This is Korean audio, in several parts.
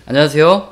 안녕하세요.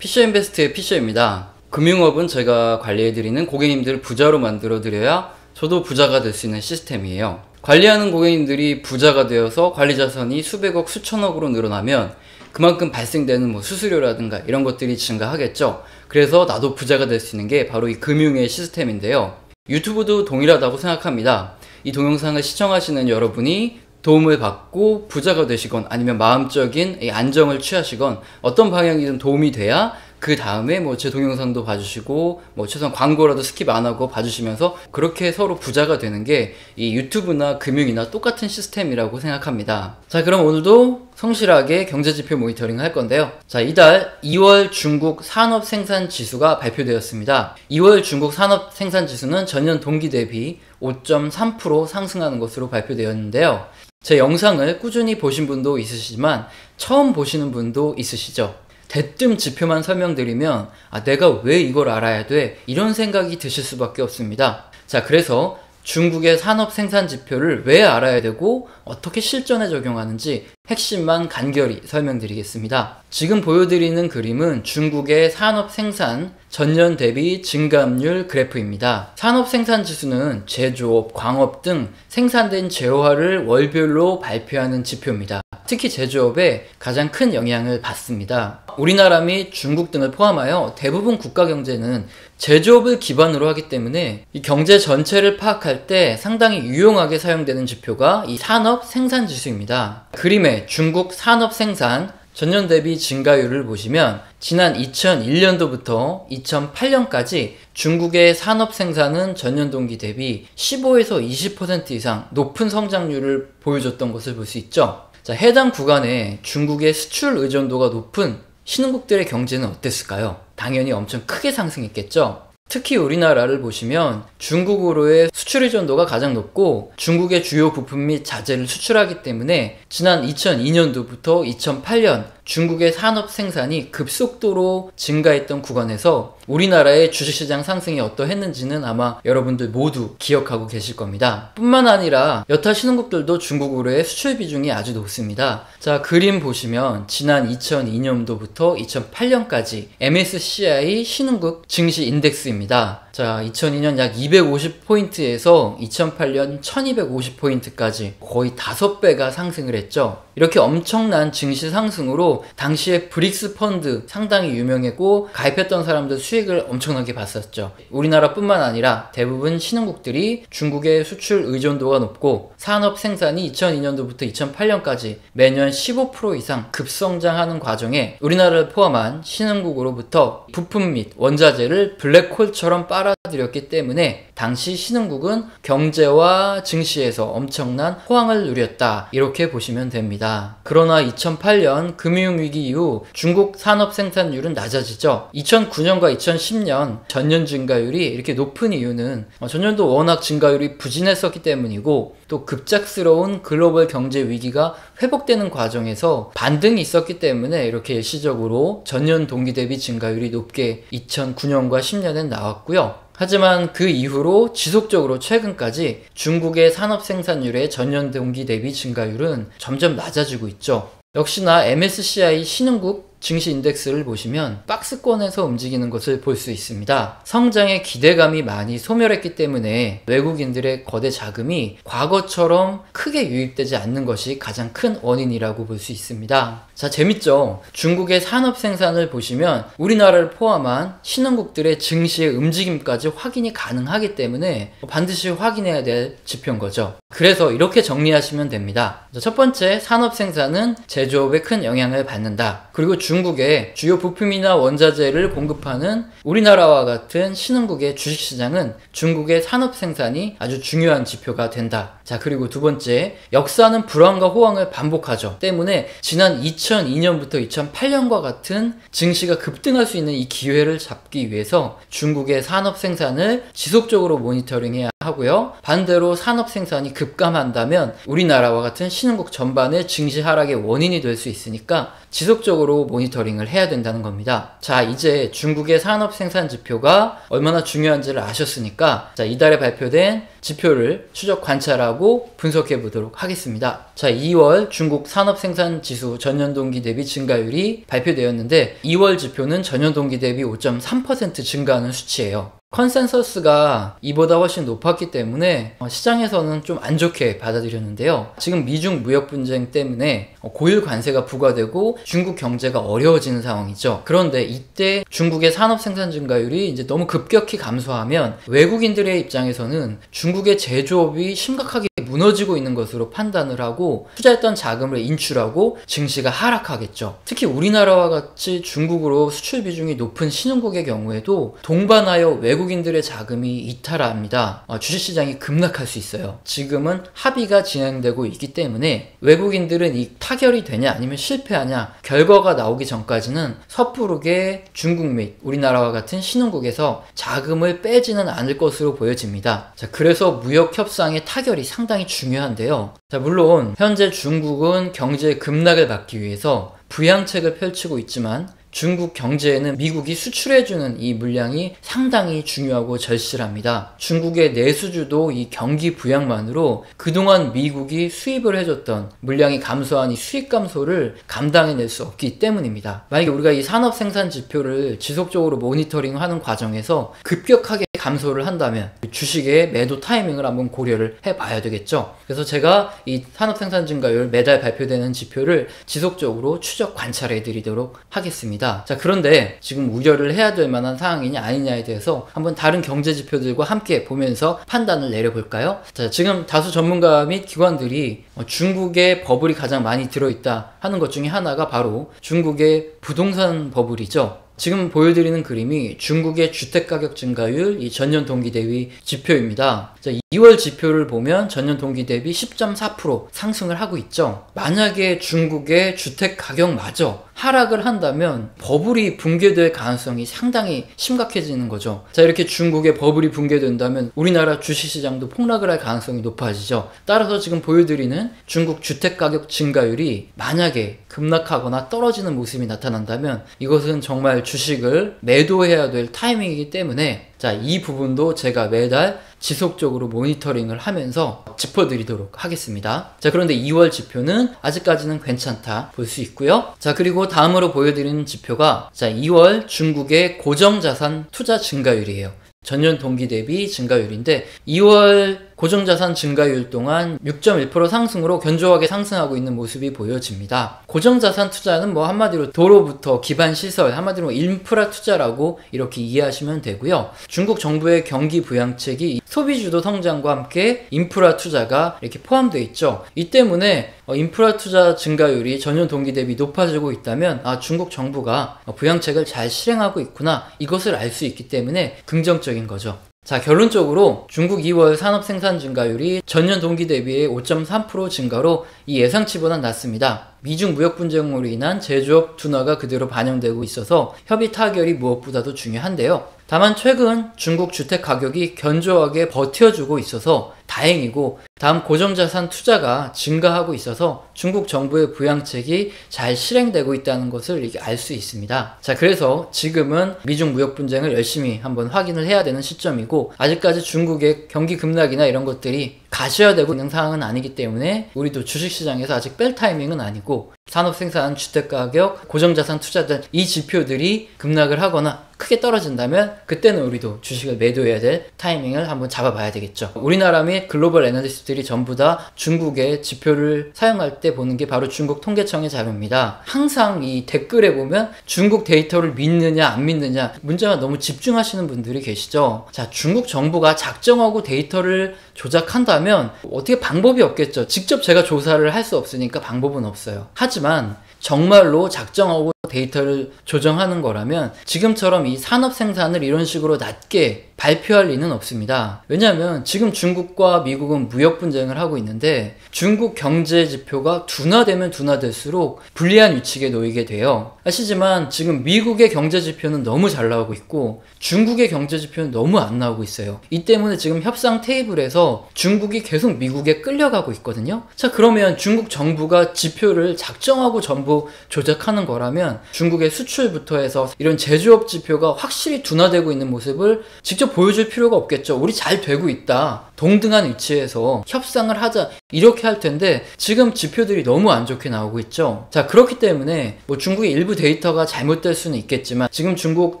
피셔인베스트의 피셔입니다. 금융업은 제가 관리해드리는 고객님들 부자로 만들어드려야 저도 부자가 될 수 있는 시스템이에요. 관리하는 고객님들이 부자가 되어서 관리자산이 수백억, 수천억으로 늘어나면 그만큼 발생되는 수수료라든가 이런 것들이 증가하겠죠. 그래서 나도 부자가 될 수 있는 게 바로 이 금융의 시스템인데요. 유튜브도 동일하다고 생각합니다. 이 동영상을 시청하시는 여러분이 도움을 받고 부자가 되시건 아니면 마음적인 안정을 취하시건 어떤 방향이든 도움이 돼야 그 다음에 제 동영상도 봐주시고 최소한 광고라도 스킵 안 하고 봐주시면서 그렇게 서로 부자가 되는 게 이 유튜브나 금융이나 똑같은 시스템이라고 생각합니다. 자, 그럼 오늘도 성실하게 경제지표 모니터링 할 건데요. 자, 이달 2월 중국 산업생산지수가 발표되었습니다. 2월 중국 산업생산지수는 전년 동기 대비 5.3% 상승하는 것으로 발표되었는데요. 제 영상을 꾸준히 보신 분도 있으시지만 처음 보시는 분도 있으시죠? 대뜸 지표만 설명드리면 내가 왜 이걸 알아야 돼? 이런 생각이 드실 수밖에 없습니다. 자, 그래서 중국의 산업 생산 지표를 왜 알아야 되고 어떻게 실전에 적용하는지 핵심만 간결히 설명드리겠습니다. 지금 보여드리는 그림은 중국의 산업 생산 전년 대비 증가압률 그래프입니다. 산업 생산 지수는 제조업, 광업 등 생산된 재화를 월별로 발표하는 지표입니다. 특히 제조업에 가장 큰 영향을 받습니다. 우리나라 및 중국 등을 포함하여 대부분 국가 경제는 제조업을 기반으로 하기 때문에 이 경제 전체를 파악할 때 상당히 유용하게 사용되는 지표가 이 산업 생산 지수입니다. 그림에 중국 산업 생산 전년 대비 증가율을 보시면 지난 2001년도부터 2008년까지 중국의 산업 생산은 전년 동기 대비 15에서 20% 이상 높은 성장률을 보여줬던 것을 볼 수 있죠. 자, 해당 구간에 중국의 수출 의존도가 높은 신흥국들의 경제는 어땠을까요? 당연히 엄청 크게 상승했겠죠. 특히 우리나라를 보시면 중국으로의 수출 의존도가 가장 높고 중국의 주요 부품 및 자재를 수출하기 때문에 지난 2002년도부터 2008년 중국의 산업 생산이 급속도로 증가했던 구간에서 우리나라의 주식시장 상승이 어떠했는지는 아마 여러분들 모두 기억하고 계실 겁니다. 뿐만 아니라 여타 신흥국들도 중국으로의 수출 비중이 아주 높습니다. 자, 그림 보시면 지난 2002년도부터 2008년까지 MSCI 신흥국 증시 인덱스입니다. 자, 2002년 약 250포인트에서 2008년 1250포인트까지 거의 5배가 상승을 했죠. 이렇게 엄청난 증시 상승으로 당시에 브릭스 펀드 상당히 유명했고 가입했던 사람들 수익을 엄청나게 봤었죠. 우리나라뿐만 아니라 대부분 신흥국들이 중국의 수출 의존도가 높고 산업 생산이 2002년도부터 2008년까지 매년 15% 이상 급성장하는 과정에 우리나라를 포함한 신흥국으로부터 부품 및 원자재를 블랙홀처럼 빨아들였기 때문에 당시 신흥국은 경제와 증시에서 엄청난 호황을 누렸다, 이렇게 보시면 됩니다. 그러나 2008년 금융위기 이후 중국 산업 생산율은 낮아지죠. 2009년과 2010년 전년 증가율이 이렇게 높은 이유는 전년도 워낙 증가율이 부진했었기 때문이고 또 급작스러운 글로벌 경제 위기가 회복되는 과정에서 반등이 있었기 때문에 이렇게 일시적으로 전년 동기 대비 증가율이 높게 2009년과 10년엔 나왔고요. 하지만 그 이후로 지속적으로 최근까지 중국의 산업 생산율의 전년 동기 대비 증가율은 점점 낮아지고 있죠. 역시나 MSCI 신흥국 증시 인덱스를 보시면 박스권에서 움직이는 것을 볼 수 있습니다. 성장에 기대감이 많이 소멸했기 때문에 외국인들의 거대 자금이 과거처럼 크게 유입되지 않는 것이 가장 큰 원인이라고 볼 수 있습니다. 자, 재밌죠? 중국의 산업 생산을 보시면 우리나라를 포함한 신흥국들의 증시의 움직임까지 확인이 가능하기 때문에 반드시 확인해야 될 지표인 거죠. 그래서 이렇게 정리하시면 됩니다. 첫 번째, 산업 생산은 제조업에 큰 영향을 받는다. 그리고 중국의 주요 부품이나 원자재를 공급하는 우리나라와 같은 신흥국의 주식시장은 중국의 산업 생산이 아주 중요한 지표가 된다. 자, 그리고 두 번째, 역사는 불황과 호황을 반복하죠. 때문에 지난 2002년부터 2008년과 같은 증시가 급등할 수 있는 이 기회를 잡기 위해서 중국의 산업 생산을 지속적으로 모니터링해야 하고요. 반대로 산업 생산이 급감한다면 우리나라와 같은 신흥국 전반의 증시 하락의 원인이 될 수 있으니까 지속적으로 모니터링을 해야 된다는 겁니다. 자, 이제 중국의 산업 생산 지표가 얼마나 중요한지를 아셨으니까 자, 이달에 발표된 지표를 추적 관찰하고 분석해 보도록 하겠습니다. 자, 2월 중국 산업 생산 지수 전년 동기 대비 증가율이 발표되었는데 2월 지표는 전년 동기 대비 5.3% 증가하는 수치예요. 컨센서스가 이보다 훨씬 높았기 때문에 시장에서는 좀 안 좋게 받아들였는데요. 지금 미중 무역 분쟁 때문에 고율 관세가 부과되고 중국 경제가 어려워지는 상황이죠. 그런데 이때 중국의 산업 생산 증가율이 이제 너무 급격히 감소하면 외국인들의 입장에서는 중국의 제조업이 심각하게 무너지고 있는 것으로 판단을 하고 투자했던 자금을 인출하고 증시가 하락하겠죠. 특히 우리나라와 같이 중국으로 수출 비중이 높은 신흥국의 경우에도 동반하여 외국인들의 자금이 이탈합니다. 주식시장이 급락할 수 있어요. 지금은 합의가 진행되고 있기 때문에 외국인들은 이 타결이 되냐 아니면 실패하냐 결과가 나오기 전까지는 섣부르게 중국 및 우리나라와 같은 신흥국에서 자금을 빼지는 않을 것으로 보여집니다. 자, 그래서 무역 협상의 타결이 상당히 중요한데요. 자, 물론 현재 중국은 경제의 급락을 막기 위해서 부양책을 펼치고 있지만 중국 경제에는 미국이 수출해주는 이 물량이 상당히 중요하고 절실합니다. 중국의 내수주도 이 경기 부양만으로 그동안 미국이 수입을 해줬던 물량이 감소한 이 수입 감소를 감당해낼 수 없기 때문입니다. 만약에 우리가 이 산업 생산 지표를 지속적으로 모니터링하는 과정에서 급격하게 감소를 한다면 주식의 매도 타이밍을 한번 고려를 해봐야 되겠죠. 그래서 제가 이 산업 생산 증가율 매달 발표되는 지표를 지속적으로 추적 관찰해 드리도록 하겠습니다. 자, 그런데 지금 우려를 해야 될 만한 상황이냐 아니냐에 대해서 한번 다른 경제 지표들과 함께 보면서 판단을 내려볼까요? 자, 지금 다수 전문가 및 기관들이 중국의 버블이 가장 많이 들어있다 하는 것 중에 하나가 바로 중국의 부동산 버블이죠. 지금 보여드리는 그림이 중국의 주택가격 증가율 이 전년 동기 대비 지표입니다. 자, 2월 지표를 보면 전년 동기 대비 10.4% 상승을 하고 있죠. 만약에 중국의 주택가격마저 하락을 한다면 버블이 붕괴될 가능성이 상당히 심각해지는 거죠. 자, 이렇게 중국의 버블이 붕괴된다면 우리나라 주식시장도 폭락을 할 가능성이 높아지죠. 따라서 지금 보여드리는 중국 주택가격 증가율이 만약에 급락하거나 떨어지는 모습이 나타난다면 이것은 정말 주식을 매도해야 될 타이밍이기 때문에 자, 이 부분도 제가 매달 지속적으로 모니터링을 하면서 짚어드리도록 하겠습니다. 자, 그런데 2월 지표는 아직까지는 괜찮다 볼 수 있고요. 자, 그리고 다음으로 보여드리는 지표가 자, 2월 중국의 고정자산 투자 증가율이에요. 전년 동기 대비 증가율인데 2월 고정자산 증가율 동안 6.1% 상승으로 견조하게 상승하고 있는 모습이 보여집니다. 고정자산 투자는 뭐 한마디로 도로부터 기반시설, 한마디로 인프라 투자라고 이렇게 이해하시면 되고요. 중국 정부의 경기 부양책이 소비주도 성장과 함께 인프라 투자가 이렇게 포함되어 있죠. 이 때문에 인프라 투자 증가율이 전년 동기 대비 높아지고 있다면 중국 정부가 부양책을 잘 실행하고 있구나 이것을 알 수 있기 때문에 긍정적인 거죠. 자, 결론적으로 중국 2월 산업 생산 증가율이 전년 동기 대비의 5.3% 증가로 이 예상치보다 낮습니다. 미중 무역 분쟁으로 인한 제조업 둔화가 그대로 반영되고 있어서 협의 타결이 무엇보다도 중요한데요. 다만 최근 중국 주택 가격이 견조하게 버텨주고 있어서 다행이고 다음 고정자산 투자가 증가하고 있어서 중국 정부의 부양책이 잘 실행되고 있다는 것을 알 수 있습니다. 자, 그래서 지금은 미중 무역 분쟁을 열심히 한번 확인을 해야 되는 시점이고 아직까지 중국의 경기 급락이나 이런 것들이 가시화되고 있는 상황은 아니기 때문에 우리도 주식시장에서 아직 뺄 타이밍은 아니고 산업 생산, 주택가격, 고정자산 투자들 이 지표들이 급락을 하거나 크게 떨어진다면 그때는 우리도 주식을 매도해야 될 타이밍을 한번 잡아봐야 되겠죠. 우리나라 및 글로벌 애널리스트들이 전부 다 중국의 지표를 사용할 때 보는 게 바로 중국 통계청의 자료입니다. 항상 이 댓글에 보면 중국 데이터를 믿느냐 안 믿느냐 문제만 너무 집중하시는 분들이 계시죠. 자, 중국 정부가 작정하고 데이터를 조작한다면 어떻게 방법이 없겠죠. 직접 제가 조사를 할 수 없으니까 방법은 없어요. 하지만 정말로 작정하고 데이터를 조정하는 거라면 지금처럼 이 산업 생산을 이런 식으로 낮게 발표할 리는 없습니다. 왜냐하면 지금 중국과 미국은 무역 분쟁을 하고 있는데 중국 경제 지표가 둔화되면 둔화될수록 불리한 위치에 놓이게 돼요. 아시지만 지금 미국의 경제 지표는 너무 잘 나오고 있고 중국의 경제 지표는 너무 안 나오고 있어요. 이 때문에 지금 협상 테이블에서 중국이 계속 미국에 끌려가고 있거든요. 자, 그러면 중국 정부가 지표를 작정하고 전부 조작하는 거라면 중국의 수출부터 해서 이런 제조업 지표가 확실히 둔화되고 있는 모습을 직접 보여줄 필요가 없겠죠. 우리 잘 되고 있다. 동등한 위치에서 협상을 하자. 이렇게 할 텐데 지금 지표들이 너무 안 좋게 나오고 있죠. 자, 그렇기 때문에 뭐 중국의 일부 데이터가 잘못될 수는 있겠지만 지금 중국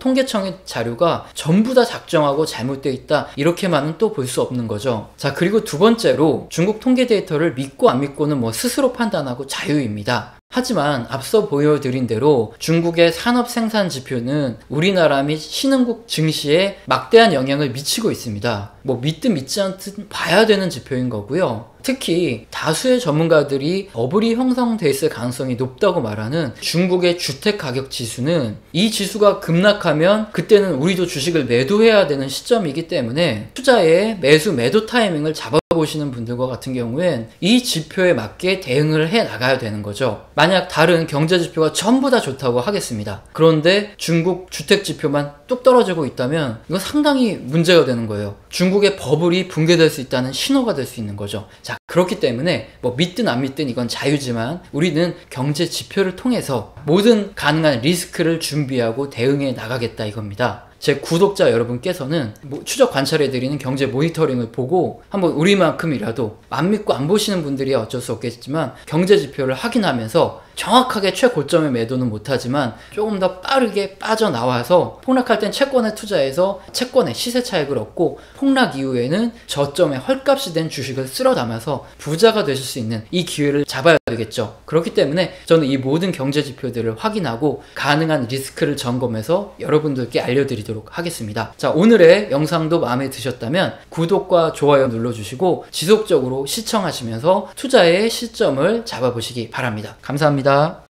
통계청의 자료가 전부 다 작정하고 잘못되어 있다. 이렇게만은 또 볼 수 없는 거죠. 자, 그리고 두 번째로 중국 통계 데이터를 믿고 안 믿고는 뭐 스스로 판단하고 자유입니다. 하지만 앞서 보여드린 대로 중국의 산업 생산 지표는 우리나라 및 신흥국 증시에 막대한 영향을 미치고 있습니다. 뭐 믿든 믿지 않든 봐야 되는 지표인 거고요. 특히 다수의 전문가들이 버블이 형성돼 있을 가능성이 높다고 말하는 중국의 주택가격 지수는 이 지수가 급락하면 그때는 우리도 주식을 매도해야 되는 시점이기 때문에 투자의 매도 타이밍을 잡아보시는 분들과 같은 경우엔 이 지표에 맞게 대응을 해 나가야 되는 거죠. 만약 다른 경제 지표가 전부 다 좋다고 하겠습니다. 그런데 중국 주택 지표만 뚝 떨어지고 있다면 이건 상당히 문제가 되는 거예요. 중국의 버블이 붕괴될 수 있다는 신호가 될 수 있는 거죠. 자, 그렇기 때문에 뭐 믿든 안 믿든 이건 자유지만 우리는 경제 지표를 통해서 모든 가능한 리스크를 준비하고 대응해 나가겠다 이겁니다. 제 구독자 여러분께서는 추적 관찰해드리는 경제 모니터링을 보고 한번 우리만큼이라도 안 믿고 안 보시는 분들이야 어쩔 수 없겠지만 경제 지표를 확인하면서 정확하게 최고점에 매도는 못하지만 조금 더 빠르게 빠져나와서 폭락할 땐 채권에 투자해서 채권의 시세 차익을 얻고 폭락 이후에는 저점에 헐값이 된 주식을 쓸어 담아서 부자가 되실 수 있는 이 기회를 잡아야 되겠죠. 그렇기 때문에 저는 이 모든 경제 지표들을 확인하고 가능한 리스크를 점검해서 여러분들께 알려드리도록 하겠습니다. 자, 오늘의 영상도 마음에 드셨다면 구독과 좋아요 눌러주시고 지속적으로 시청하시면서 투자의 시점을 잡아보시기 바랍니다. 감사합니다.